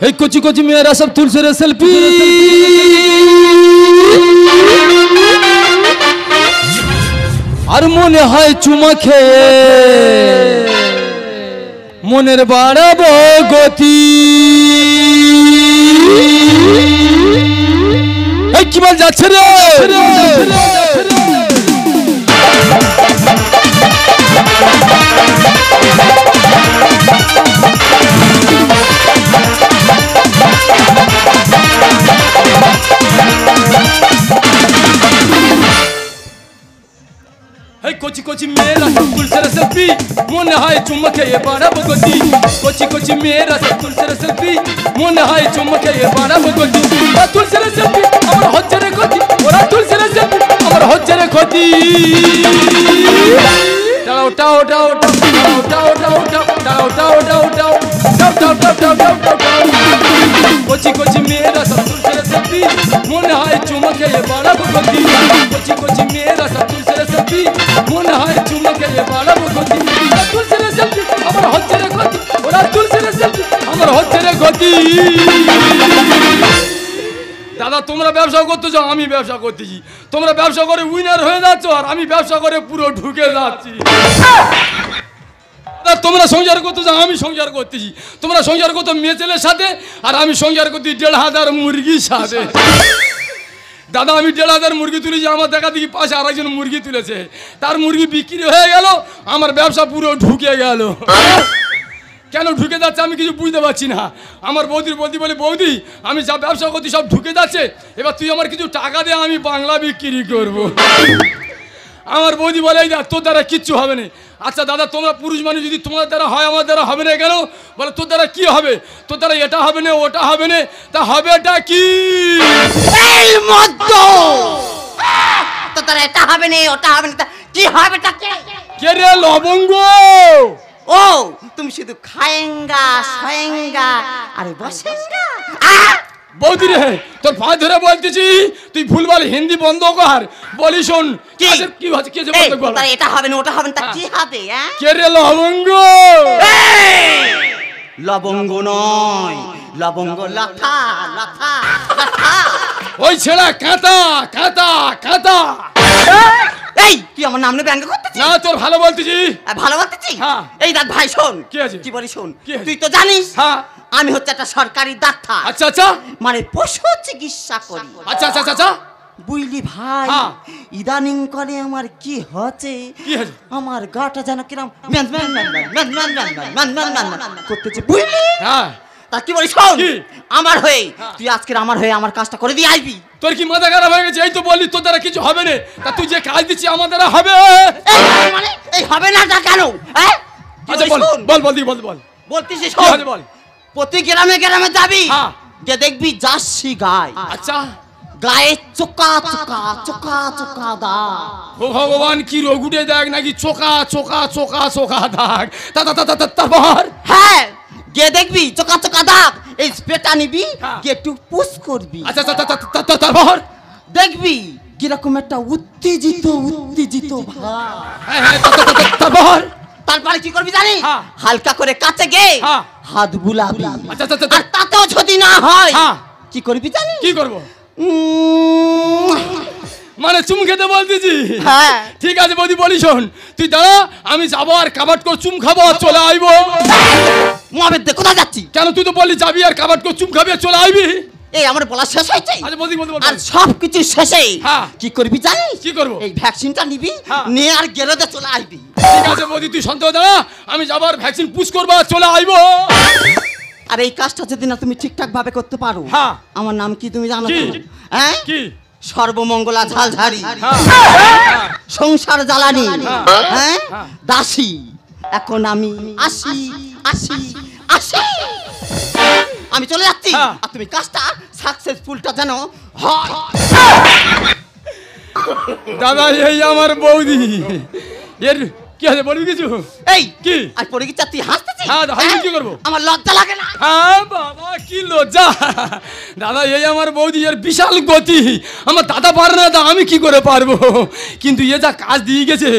এই কচি কচি মেয়েরা সব তুলছে রে সেলফি। আর মনে হয় চুমা খেয়ে মনের বাড়াবো গতি। এই কি বল যাচ্ছে রে? কচি কচি মেয়েরা সব তুলছে রে সেলফি, মনে হয় চুমা খেয়ে বাড়াবো গতি। কচি কচি মেয়েরা সব তুলছে রে সেলফি, মনে হয় চুমা খেয়ে বাড়াবো গতি। ওরা তুলছে রে সেলফি, আমার হচ্ছে রে ক্ষতি। ওরা তুলছে রে সেলফি, আমার হচ্ছে রে ক্ষতি। টাও টাও টাও টাও টাও টাও টাও টাও টাও টাও টাও টাও টাও টাও টাও টাও টাও। কচি কচি মেয়েরা সব তুলছে রে সেলফি, মনে হয় চুমা খেয়ে বাড়াবো গতি। কচি কচি মেয়েরা সব তুলছে রে সেলফি, মনে হয় চুমা খেয়ে বাড়াবো গতি। ওরা তুলছে রে সেলফি, আমার হচ্ছে রে ক্ষতি। ওরা তুলছে রে সেলফি, আমার হচ্ছে রে ক্ষতি। দাদা তোমরা ব্যবসা করতে চাও, আমি ব্যবসা করতেছি। তোমরা ব্যবসা করে উইনার হয়ে যাচ্ছ, আর আমি ব্যবসা করে পুরো ঢুকে যাচ্ছি। তোমরা সংসার করতে চাও, আমি সংসার করতেছি। তোমরা সংসার করতো মেয়ে ছেলের সাথে, আর আমি সংসার করতে 1,500 মুরগির সাথে। দাদা আমি 1,500 মুরগি তুলেছি, আমার দেখা দেখি পাশে আরেকজন মুরগি তুলেছে, তার মুরগি বিক্রি হয়ে গেল, আমার ব্যবসা পুরো ঢুকে গেল। কেন ঢুকে যাচ্ছে আমি কিছু বুঝতে পারছি না। আমার বৌদির বলতে বলে, বৌদি আমি যা ব্যবসা করছি সব ঢুকে যাচ্ছে, এবার তুই আমার কিছু টাকা দে, আমি বাংলা বিক্রি করব। আমার বৌদি বলে, এই তোর দ্বারা কিচ্ছু হবে না। আচ্ছা দাদা তোমরা পুরুষ মানুষ, যদি তোমার দ্বারা হয় আমার দ্বারা হবে না কেন? বলে তোর দ্বারা কি হবে? তোর দ্বারা এটা হবে না, ওটা হবে না। তা হবেটা কি? এই মদ্য তোর দ্বারা এটা হবে না, ওটা হবে না, কি হবেটা কে রে? লবঙ্গ। ও তুমি শুধু খায়েঙ্গা সয়েঙ্গা আরে বসেঙ্গা। বৌদি রে তোর পা ধরে বলতেছি, তুই ভুলভাল হিন্দি বন্ধ কর। বলি শোন কি হচ্ছে, কি হচ্ছে? এটা হবে না, ওটা হবে না, তা কি হবে? কে রে? লবঙ্গ। লবঙ্গ নয়, লবঙ্গ লাথা লাথা লাথা। ওই ছেড়া কাঁতা কাঁতা কাঁতা। এই তুই আমার নাম নিয়ে ব্যঙ্গ করতেছিস? না তোর ভালো বলতেছি। ভালো বলতেছি? হ্যাঁ। এই দাদ ভাই শোন, কি আছে? কি বলি শোন, কি আছে? তুই তো জানিস হ্যাঁ আমি হচ্ছে একটা সরকারি ডাক্তার। আচ্ছা আচ্ছা, মানে পশু চিকিৎসা করি। আচ্ছা আচ্ছা আচ্ছা বুঝলি ভাই, হ্যাঁ। ইদানিং করে আমার কি হচ্ছে, আমার গাটা যেন কিরম man man man man man man man man man man করতেছে বুঝলি? হ্যাঁ তা কি বলি শোন, আমার হয়ে তুই আজকে আমার হয়ে আমার কাজটা করে দিয়ে আসবি। তোর কি মাথা খারাপ হয়ে গেছে? এই তো বললি তোর দ্বারা কিছু হবে না, তা তুই যে কাজ দিচ্ছি আমার দ্বারা হবে। মানে এই হবে না তা কেন? আচ্ছা বল বল বল বল বল বলতেছিস শোন, বল। প্রতি গ্রামে গ্রামে যাবি, যে দেখবি জার্সি গায়। আচ্ছা গায়ে চোকা চোকা চোকা চোকা দাগ। ও ভগবান কি রোগ উঠে দেখ নাকি? চোকা চোকা চোকা চোকা দাগ। তারপর হ্যাঁ গিয়ে দেখবি চোকা চোকা দাগ, এই স্প্রেটা নিবি, গিয়ে একটু পুশ করবি। আচ্ছা তারপর দেখবি কিরকম একটা উত্তেজিত উত্তেজিত ভাব। তারপর তারপরে কি করবি জানিস? হালকা করে কাছে গে হাত বুলাবি। আচ্ছা আর তাতেও যদি না হয় কি করবি জানিস? কি করব? মানে চুম খেতে বলতেছি? হ্যাঁ ঠিক আছে বৌদি বলি শোন, তুই দাঁড়া, আমি যাবো আর কাবাট করে চুম খাবো আর চলে আইবো। মহাবেদ দে কোথায় যাচ্ছি? কেন তুই তো বললি যাবি আর কাবাট করে চুম খাবি আর চলে আইবি। এই আমার বলা শেষ হয়েছে। আচ্ছা বৌদি বল। আর সব কিছু শেষে কি করবি জানিস? কি করব? এই ভ্যাকসিনটা নিবি, নিয়ে আর গেরোতে চলে আসবি। ঠিক আছে বৌদি তুই শান্ত দাঁড়া, আমি যাবো আর ভ্যাকসিন পুশ করবো আর চলে আইবো। আর এই কাজটা যদি না তুমি ঠিকঠাক ভাবে করতে পারো, আমার নাম কি তুমি জানো? হ্যাঁ কি? সর্বমঙ্গলা ঝালঝাড়ি, সংসার জ্বালানি, হ্যাঁ দাসী। এখন আমি আসি আসি আসি, আমি চলে যাচ্ছি, আর তুমি কাজটা সাকসেসফুলটা যেন হয়। দাদা এই আমার বৌদি, এর কি আছে বলবি কিছু? এই কি আর পড়ে গেছি, তুই হাসতেছিস? হ্যাঁ হাসি কি করবো? আমার লজ্জা লাগে না? হ্যাঁ বাবা কি লজ্জা। দাদা এই আমার বৌদি, এর বিশাল গতি, আমার দাদা পারে না, দা আমি কি করে পারবো? কিন্তু এ যা কাজ দিয়ে গেছে,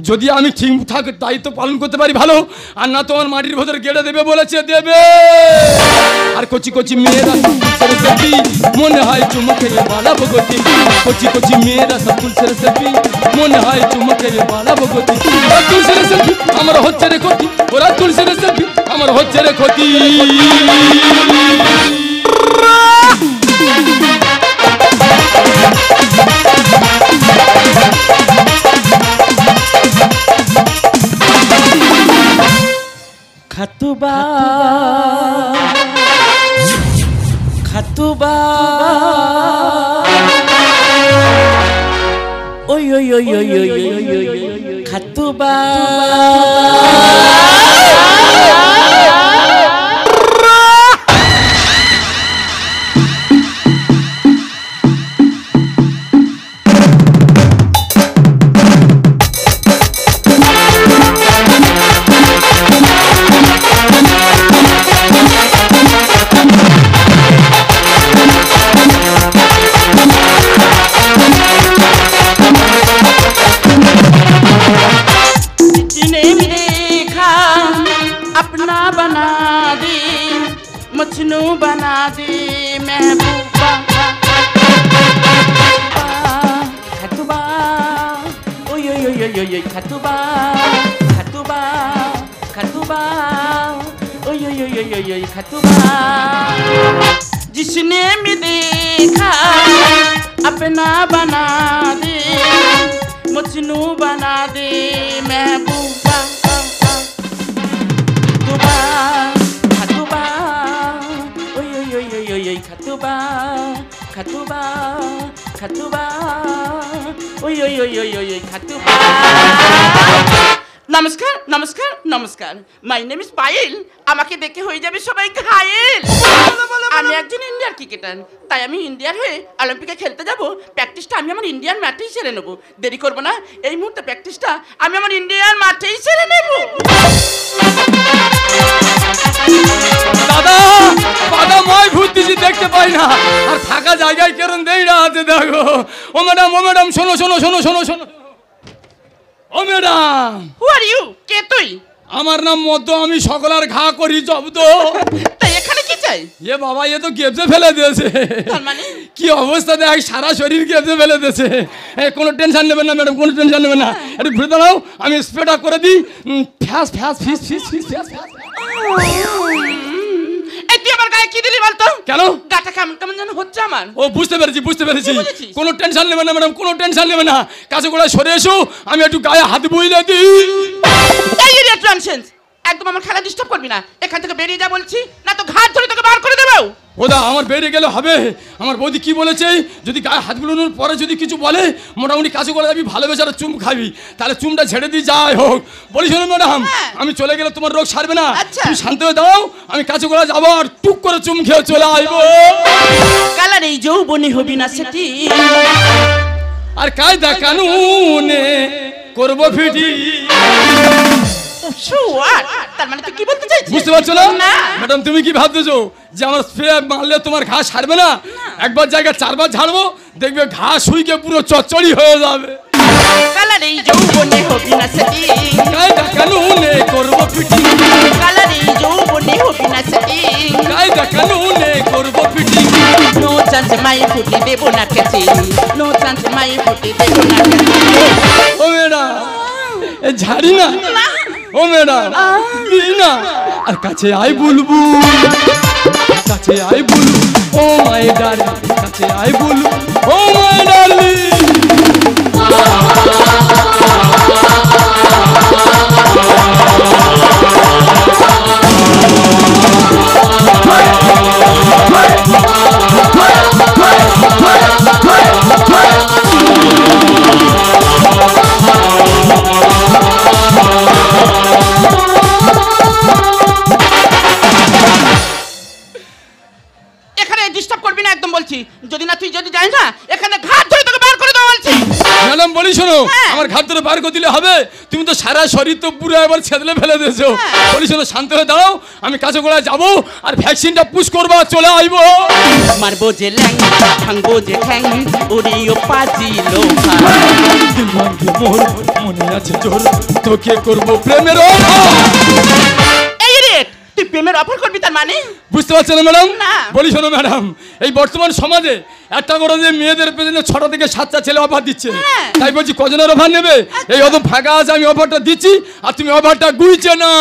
যদি আমি ঠিকঠাক দায়িত্ব পালন করতে পারি ভালো, আর না তোমার মাটির ভেতরে গেড়ে দেবে বলেছে দেবে। আর আর কচি কচি মেয়েরা সব ফুলসের সেলফি মনে হয় চুমুকে বালা ভগতি কচি কচি মেয়েরা সব ফুলসের সেলফি মনে হয় চুমুকে বালা ভগতি তুলসের সেলফি আমার হচ্ছে রে ক্ষতি ওরা তুলসের সেলফি আমার হচ্ছে রে ক্ষতি খাতুবা খাতুবা ওই ওই ওই ওই ওই ওই খাতুবা बना दे महबूबा खतुबा ओय ओय ओय ओय ओय खतुबा खतुबा खतुबा ओय ओय ओय ओय ओय खतुबा जिसने भी देखा अपना बना दे मजनू बना दे महबूबा खतुबा खतुबा खतुबा ओय ओय ओय ओय ओय खतुबा नमस्कार नमस्कार नमस्कार माय नेम इज पायल আমাকে দেখে হয়ে যাবে সবাই ঘায়েল আমি একজন ইন্ডিয়ান ক্রিকেটার তাই আমি ইন্ডিয়ার হয়ে অলিম্পিকে খেলতে যাব প্র্যাকটিসটা আমি আমার ইন্ডিয়ান মাঠেই সেরে নেব দেরি করব না এই মুহূর্তে প্র্যাকটিসটা আমি আমার ইন্ডিয়ান মাঠেই সেরে নেব দাদা দাদা মই ভূত দিছি দেখতে পাই না আর ফাঁকা জায়গায় কেরম দেই না আছে দেখো ও ম্যাডাম শোনো শোনো শোনো শোনো শোনো ও ম্যাডাম হু আর ইউ কে তুই আমার নাম মধ্য আমি সকলার ঘা করি জব্দ তাই এখানে কি চাই এ বাবা এ তো গেপসে ফেলে দিয়েছে তার মানে কি অবস্থা দেখ সারা শরীর গেপসে ফেলে দিয়েছে কোনো টেনশন নেবেন না ম্যাডাম কোনো টেনশন নেবেন না একটু ঘুরে দাঁড়াও আমি স্প্রেড আপ করে দিই ফ্যাস ফ্যাস ফিস ফিস ফিস ফ্যাস এই তুই আমার গায়ে কি দিলি বলতো কেন গাটা কেমন কেমন যেন হচ্ছে আমার ও বুঝতে পেরেছি কোনো টেনশন নেবেন না ম্যাডাম কোনো টেনশন নেবেন না কাছে করে সরে এসো আমি একটু গায়ে হাত বইলে দিই এই এরিয়া ট্রানসেন্স একদম আমার খেলা ডিস্টার্ব করবি না এখান থেকে বেরিয়ে যা বলছি না তো ঘাট ধরে তোকে বার করে দেবো ওদা আমার বেরিয়ে গেলে হবে আমার বৌদি কি বলেছে যদি গায়ে হাত বুলানোর পরে যদি কিছু বলে মোটামুটি কাছে করে যাবি ভালোবেসে আর চুম খাবি তাহলে চুমটা ছেড়ে দিই যাই হোক বলি শোনো ম্যাডাম আমি চলে গেলে তোমার রোগ সারবে না তুমি শান্ত হয়ে দাও আমি কাছে করে যাবো আর টুক করে চুম খেয়ে চলে আসবো কালার এই যৌবনে হবি না সেটি আর কায়দা কানুনে করবো ফিটি তার মানে তুই কি বলতে চাইছিস বুঝতে পারছো না ম্যাডাম তুমি কি ভাবতেছো যে আমার স্প্রে মারলে তোমার ঘা সারবে না একবার জায়গা চারবার ঝাড়বো দেখবে ঘা শুইকে পুরো চচ্চড়ি হয়ে যাবে কালার এই যৌবনে হবি না সেটি কায়দা কানুনে করবো ফিটি কালার এই যৌবনে হবি না সেটি কায়দা কানুনে করবো ফিটি নো চান্স মাই ফুটি দেব না কেছি নো চান্স মাই ফুটি দেব না কেছি ও ম্যাডাম এ ঝাড়ি না ও ম্যাডাম না আর কাছে আই বুলবু কাছে আই বুলু ও মাই ডার্লিং কাছে আই বুলু ও মাই ডার্লিং যদি না তুই যদি যাই না এখানে ঘাট ধরে তোকে বার করে দাও বলছি ম্যাডাম বলি শোনো আমার ঘাট ধরে বার করে দিলে হবে তুমি তো সারা শরীর তো পুরো একবার ছেদলে ফেলে দিয়েছো বলি শোনো শান্ত হয়ে দাঁড়াও আমি কাছে গোড়ায় যাবো আর ভ্যাকসিনটা পুশ করবো চলে আসবো মারবো যে ল্যাং ভাঙবো যে ঠ্যাং উড়িও পাজি লোফা মোর মনে আছে জোর তোকে করবো প্রেমের এই রে তুই প্রেমের প্রেমের অফার করবি তার মানে? বুঝতে পারছেন না ম্যাডাম? না। বলি শোনো ম্যাডাম, এই বর্তমান সমাজে একটা করে যে মেয়েদের পেছনে 6টা থেকে 7টা ছেলে অফার দিচ্ছে, তাই বলছি কজনের অফার নেবে? এই অত ফাঁকা আছে, আমি অফারটা দিচ্ছি আর তুমি অফারটা গুইছে না।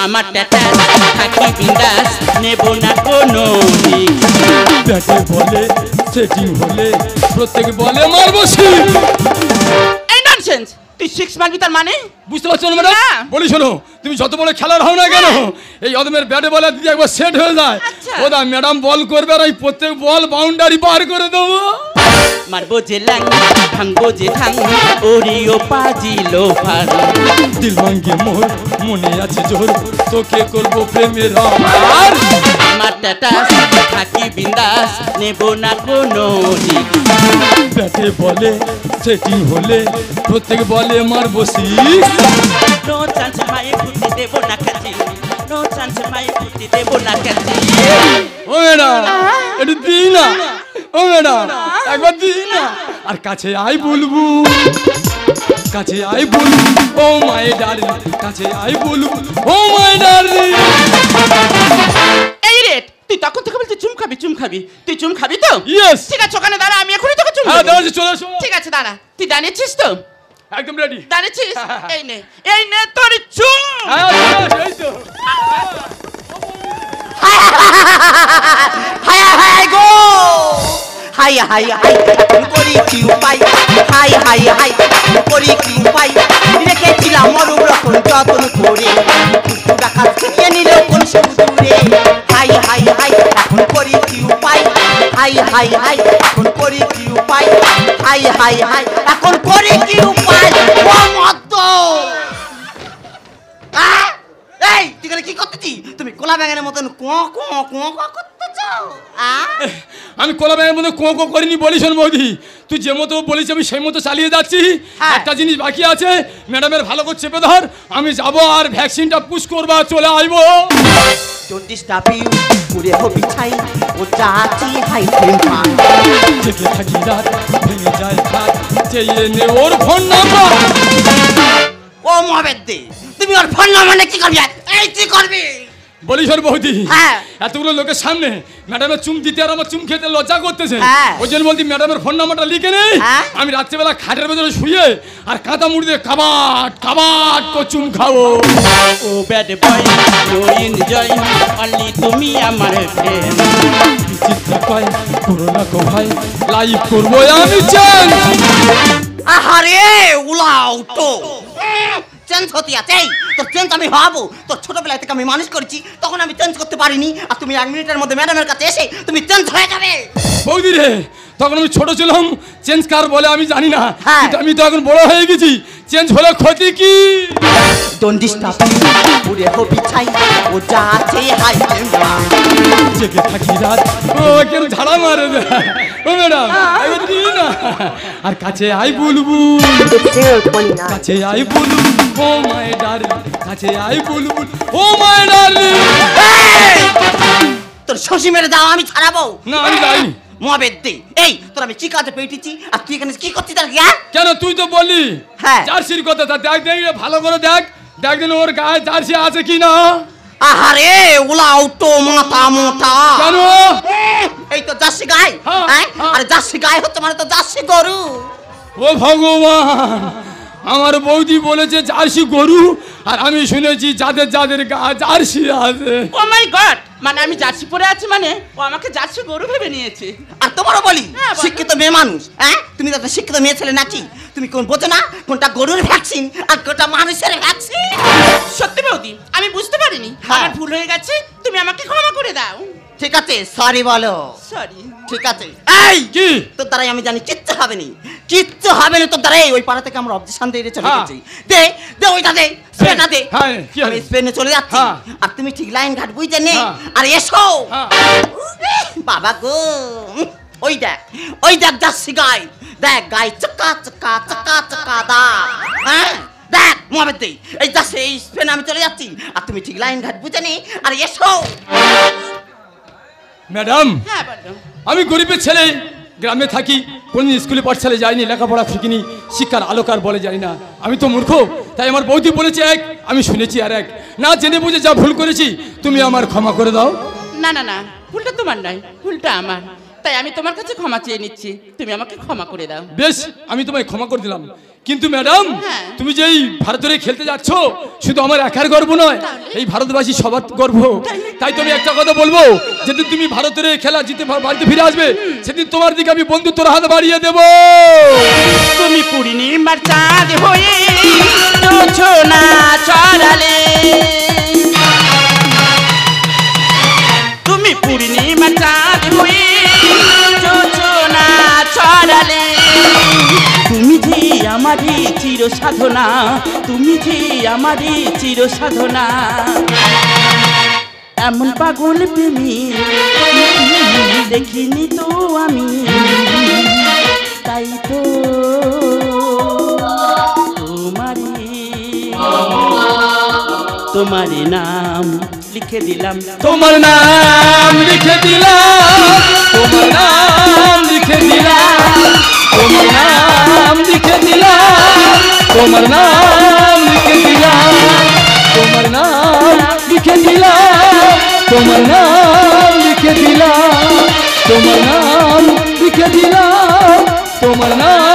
আমার ট্যাটাস থাকি বিন্দাস, নেব না কোনো ব্যাটে বলে সেটিং হলে প্রত্যেক বলে মারবো সিক্স। এই ননসেন্স, তুই 6 মারবি তার মানে? বুঝতে পারছো না ম্যাডাম? না। বলি শোনো, তুমি যত বড় খেলার হও না কেন, এই অদমের ব্যাটে বলে দিদি একবার সেট হয়ে যায়, আচ্ছা। ওদা ম্যাডাম বল করবে আর আমি প্রত্যেক বল বাউন্ডারি পার করে দেবো। মারবো যে লাং, ভাঙবো যে ঠাং, ওরিও পাজি লোফার। দিল ভাঙ্গে মোর মনে আছে জোর, তোকে করবো প্রেমের আর আমার ট্যাটাস থাকি বিন্দাস, নেব না কোনো ব্যাটে বলে সেটিং হলে প্রত্যেক বলে মারবো সিক্স। নো চান্স মায়ে ফুটি দেব না কাছে, নো চান্স মায়ে ফুটি দেব না কাছে। ও ম্যাডাম একটু দিই না, ও ম্যাডাম একবার দিই না। আর কাছে আই বলবু, কাছে আই বলবু ও মাই ডার্লিং, কাছে আই বলবু ও মাই ডার্লিং। এই রেট, তুই তখন থেকে বলছিস চুম খাবি চুম খাবি, তুই চুম খাবি তো? ইয়েস। ঠিক আছে, ওখানে দাঁড়া, আমি এখনই তোকে চুম হ্যাঁ দেবো। দাঁড়াচ্ছি, চলে এসো। ঠিক আছে দাঁড়া, তুই দাঁড়িয়েছিস তো? একদম রেডি। দাঁড়িয়েছিস? এই নে তোর চুম। হ্যাঁ এই তো। হাই হাই গো, হাই হাই হাই করি কি উপায়, হাই হাই হাই করি কি উপায়, রেখেছিলাম মরুম রকম যতন করে, দেখা ছিনিয়ে নিল কোন সুদূরে। হাই হাই হাই এখন করি কি উপায়, হাই হাই হাই এখন করি কি উপায়, হাই হাই হাই এখন করি কি উপায়। ও মদ্দ, এই তুই কি করতেছি? তুমি কোলা ব্যাঙের মতন কুঁ কুঁ কুঁ কুঁ করতেছ? আমি কলা ব্যাগের মধ্যে কোঁ কোঁ করিনি। বলি শোন বৌদি, তুই যে মতো বলিস আমি সেই মতো চালিয়ে যাচ্ছি। হ্যাঁ। একটা জিনিস বাকি আছে, ম্যাডামের ভালো করে চেপে ধর, আমি যাবো আর ভ্যাকসিনটা পুশ করবা চলে আইবো। Don't disturb you, পুরে হবি ছাই, ও যাচ্ছি হাই টেম্পার। জেগে থাকি রাত, ভেঙে যায় খাট, চেয়ে নে ওর ফোন নাম্বার। ও মহাবেদ দে, তুমি ওর ফোন নাম্বার কি করবি? এই কি করবি? বলি শোন বৌদি, হ্যাঁ। এতগুলো লোকের সামনে ম্যাডামের চুম দিতে আর আমার চুম খেতে লজ্জা করতেছে, হ্যাঁ। ওই জন্য বলছি ম্যাডামের ফোন নাম্বারটা লিখে নেই। হ্যাঁ। আমি রাত্রেবেলা খাটের ভেতরে শুয়ে আর কাঁথা মুড়ি দিয়ে কাবাট কাবাট করে চুম খাবো। Oh bad boy, no enjoy, only তুমি আমার ফ্রেন্ড। চিন্তা কয় করো না গো ভাই, লাইভ করবো আমি চেঞ্জ। আহারে উলাও তো চেঞ্জ হতে আছে। তোর চেঞ্জ আমি হবো, তোর ছোটবেলা থেকে আমি মানুষ করেছি, তখন আমি চেঞ্জ করতে পারিনি, আর তুমি 1 মিনিটের মধ্যে ম্যাডামের কাছে এসে তুমি চেঞ্জ হয়ে যাবে। বৌদি রে, তখন আমি ছোট ছিলাম, চেঞ্জ কার বলে আমি জানি না, হ্যাঁ। কিন্তু আমি তো এখন বড় হয়ে গেছি, চেঞ্জ হলে ক্ষতি কি? Don't disturb you, পুরে হবি ছাই, ও যাচ্ছে হাই টেম্পার। জেগে থাকি রাত, ও কেন ঝাড়া মারে দেয়। ও ম্যাডাম এবার দিই না, আর কাছে আই বলবু, কাছে আই বলবু ও মাই ডার্লিং, কাছে আই বলবু ও মাই ডার্লিং। তোর শশী মেরে দাও, আমি ছাড়াবো না আমি যাইনি। মহাবেদ দে, এই তোর আমি চিকাতে পেটেছি, আর তুই এখানে কি করছিস? তার কেন তুই তো বললি হ্যাঁ। জার্সির কথা, তা দেখ দেখ ভালো করে দেখ, দেখ দিন ওর গায়ে জার্সি আছে কি না। আহারে উলাও তো মাথা মোটা। কেন? এই তো জার্সি গাই, হ্যাঁ, হ্যাঁ? হ্যাঁ। আরে জার্সি গাই হচ্ছে মানে তো জার্সি গরু। ও ভগবান, আমার বৌদি বলেছে জার্সি গরু, আর আমি শুনেছি যাদের যাদের গা জার্সি আছে। ও মাই গড, মানে আমি জার্সি পরে আছি মানে ও আমাকে জার্সি গরু ভেবে নিয়েছে। আর তোমারও বলি, হ্যাঁ, বলো। শিক্ষিত মেয়ে মানুষ, হ্যাঁ তুমি তো একটা শিক্ষিত মেয়ে ছেলে নাকি? তুমি কোন বোঝো না কোনটা গরুর ভ্যাকসিন আর কোনটা মানুষের ভ্যাকসিন? সত্যি বৌদি, আমি বুঝতে পারিনি, হ্যাঁ। আমার ভুল হয়ে গেছে, তুমি আমাকে ক্ষমা করে দাও। ঠিক আছে, সরি বলো। সরি। ঠিক আছে, এই কি? তোর দ্বারাই আমি জানি কিচ্ছু হবে নি, কিচ্ছু হবে না তোর দ্বারা। ওই পাড়া থেকে আমরা অবজেকশন দিয়ে চলে হ্যাঁ। গেছি। দে দে ওইটা দে, স্পেনটা দে। হ্যাঁ, কি হবে? আমি স্পেনে চলে যাচ্ছি, হ্যাঁ। আর তুমি ঠিক লাইন ঘাট বুঝতে নে, হ্যাঁ। আর এসো। হ্যাঁ। বাবা গো, ওই দেখ জার্সি গাই, দেখ গাই চকা চকা চকা চকা দা, হ্যাঁ দেখ মোহাম্মদ দে, এই জার্সি এই স্পেনে আমি চলে যাচ্ছি, আর তুমি ঠিক লাইন ঘাট বুঝে নে, আর এসো। ম্যাডাম হ্যাঁ বলো। আমি গরিবের ছেলে, গ্রামে থাকি, কোন স্কুলে পাঠশালে যাইনি, লেখাপড়া শিখিনি, শিক্ষার আলোকার বলে জানি না। আমি তো মূর্খ, তাই আমার বৌদি বলেছে এক, আমি শুনেছি আর এক। না জেনে বুঝে যা ভুল করেছি তুমি আমার ক্ষমা করে দাও। না না না, ভুলটা তোমার নয়, ভুলটা আমার। তাই আমি তোমার কাছে ক্ষমা চেয়ে নিচ্ছি, তুমি আমাকে ক্ষমা করে দাও। বেশ, আমি তোমায় ক্ষমা করে দিলাম। কিন্তু ম্যাডাম, হ্যাঁ। তুমি যে এই ভারতের খেলতে যাচ্ছ, শুধু আমার একার গর্ব নয়, এই ভারতবাসী সবার গর্ব। তাই তুমি একটা কথা বলবো, যেদিন তুমি ভারতের খেলা জিতে বাড়িতে ফিরে আসবে, সেদিন তোমার দিকে আমি বন্ধুত্বর হাত বাড়িয়ে দেব। তুমি পূর্ণিমার চাঁদ হয়ে জোছনা ছড়ালে, তুমি পূর্ণিমার চাঁদ হয়ে জোছনা ছড়ালে, তুমি যে আমারই চির সাধনা, তুমি যে আমারই চির সাধনা। এমন পাগল প্রেমী দেখিনি তো আমি, তাই তো তোমার নাম লিখে দিলাম, তোমার নাম লিখে দিলাম, তোমার নাম লিখে দিলাম, তোমার নাম লিখে দিলাম, তোমার নাম লিখে দিলাম, তোমার নাম লিখে দিলাম, তোমার নাম লিখে দিলাম, তোমার নাম লিখে দিলাম, তোমার নাম